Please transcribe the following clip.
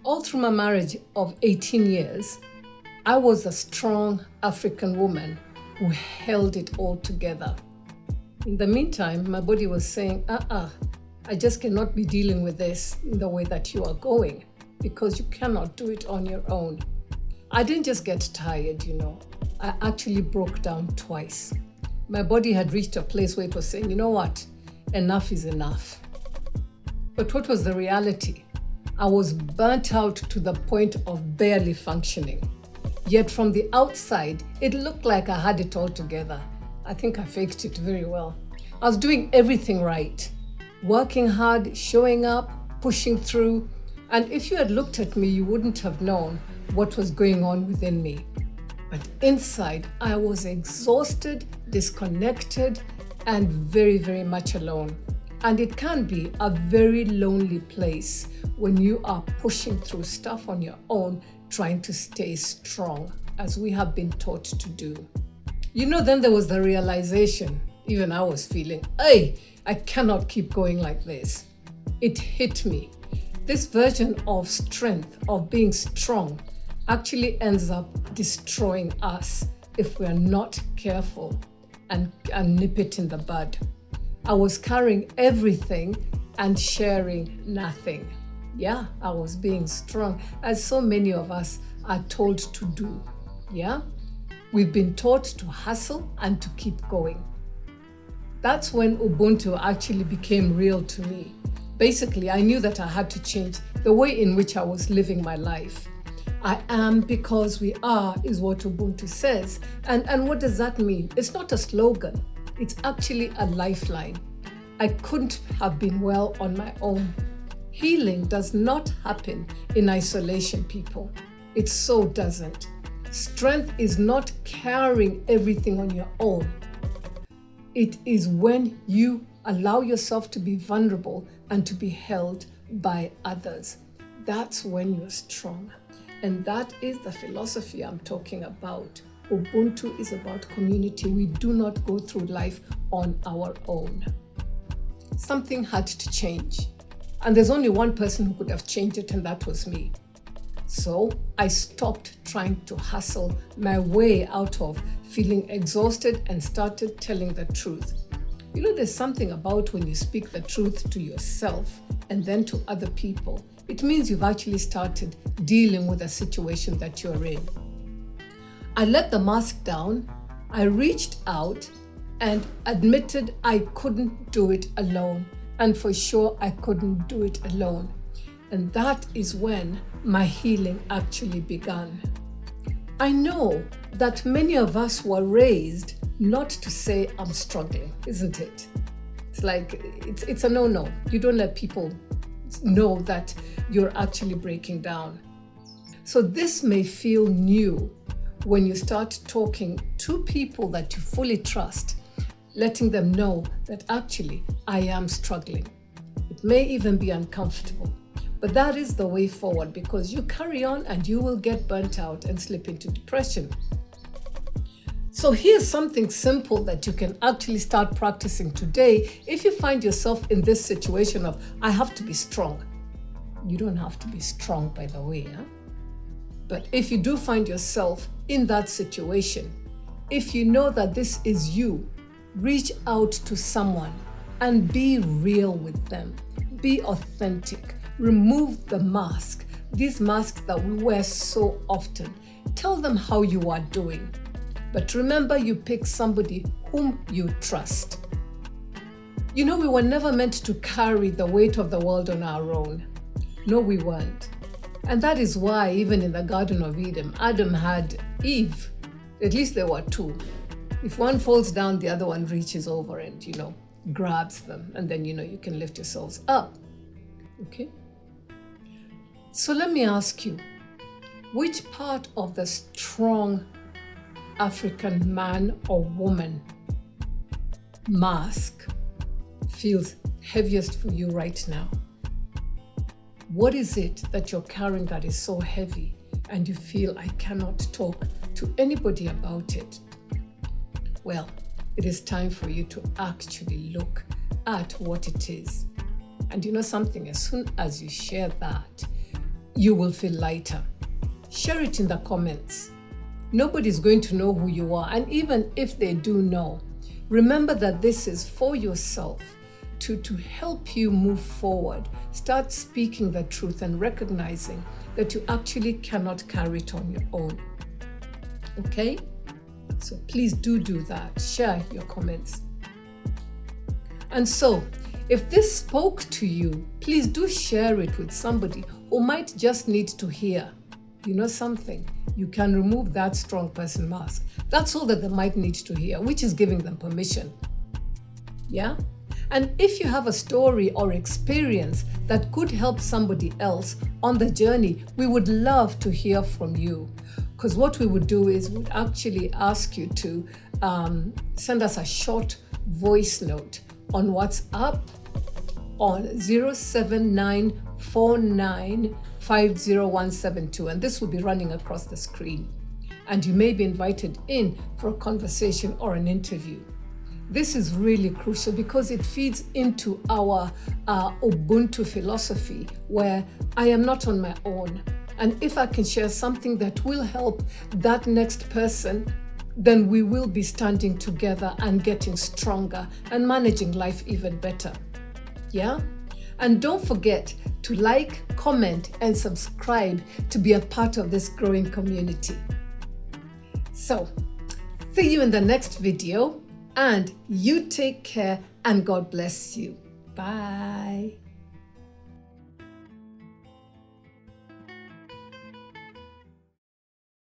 All through my marriage of 18 years, I was a strong African woman who held it all together. In the meantime, my body was saying, I just cannot be dealing with this in the way that you are going because you cannot do it on your own. I didn't just get tired, I actually broke down twice. My body had reached a place where it was saying, you know what, enough is enough. But what was the reality? I was burnt out to the point of barely functioning. Yet from the outside, it looked like I had it all together. I think I faked it very well. I was doing everything right, working hard, showing up, pushing through. And if you had looked at me, you wouldn't have known what was going on within me. But inside, I was exhausted, disconnected, and very, very much alone. And it can be a very lonely place when you are pushing through stuff on your own, trying to stay strong, as we have been taught to do. Then there was the realization, even I was feeling, hey, I cannot keep going like this. It hit me. This version of strength, of being strong, actually ends up destroying us if we're not careful and nip it in the bud. I was carrying everything and sharing nothing. Yeah, I was being strong, as so many of us are told to do. Yeah, we've been taught to hustle and to keep going. That's when Ubuntu actually became real to me. Basically, I knew that I had to change the way in which I was living my life. I am because we are is what Ubuntu says. And what does that mean? It's not a slogan. It's actually a lifeline. I couldn't have been well on my own. Healing does not happen in isolation, people. It so doesn't. Strength is not carrying everything on your own. It is when you allow yourself to be vulnerable and to be held by others. That's when you're strong. And that is the philosophy I'm talking about. Ubuntu is about community. We do not go through life on our own. Something had to change. And there's only one person who could have changed it, and that was me. So I stopped trying to hustle my way out of feeling exhausted and started telling the truth. There's something about when you speak the truth to yourself and then to other people. It means you've actually started dealing with a situation that you're in. I let the mask down, I reached out and admitted I couldn't do it alone. And for sure, I couldn't do it alone. And that is when my healing actually began. I know that many of us were raised not to say I'm struggling, isn't it? It's like, it's a no-no. You don't let people know that you're actually breaking down. So this may feel new when you start talking to people that you fully trust, letting them know that actually I am struggling. It may even be uncomfortable, but that is the way forward because you carry on and you will get burnt out and slip into depression. So here's something simple that you can actually start practicing today if you find yourself in this situation of, I have to be strong. You don't have to be strong, by the way. But if you do find yourself in that situation, if you know that this is you, reach out to someone and be real with them. Be authentic. Remove the mask. These masks that we wear so often. Tell them how you are doing. But remember, you pick somebody whom you trust. We were never meant to carry the weight of the world on our own. No, we weren't. And that is why even in the Garden of Eden, Adam had Eve. At least there were two. If one falls down, the other one reaches over and, grabs them. And then, you can lift yourselves up. Okay? So let me ask you, which part of the strong African man or woman mask feels heaviest for you right now? What is it that you're carrying that is so heavy and you feel I cannot talk to anybody about it? Well, it is time for you to actually look at what it is. And something, as soon as you share that, you will feel lighter. Share it in the comments. Nobody's going to know who you are, and even if they do know, remember that this is for yourself, to help you move forward. Start speaking the truth and recognizing that you actually cannot carry it on your own. Okay? So please do that. Share your comments. And so, if this spoke to you, please do share it with somebody who might just need to hear. You know something? You can remove that strong person mask. That's all that they might need to hear, which is giving them permission. Yeah? And if you have a story or experience that could help somebody else on the journey, we would love to hear from you. Because what we would do is we'd actually ask you to send us a short voice note on WhatsApp on 07949507172, and this will be running across the screen. And you may be invited in for a conversation or an interview. This is really crucial because it feeds into our Ubuntu philosophy, where I am not on my own. And if I can share something that will help that next person, then we will be standing together and getting stronger and managing life even better. Yeah? And don't forget to like, comment, and subscribe to be a part of this growing community. So, see you in the next video, and you take care and God bless you. Bye.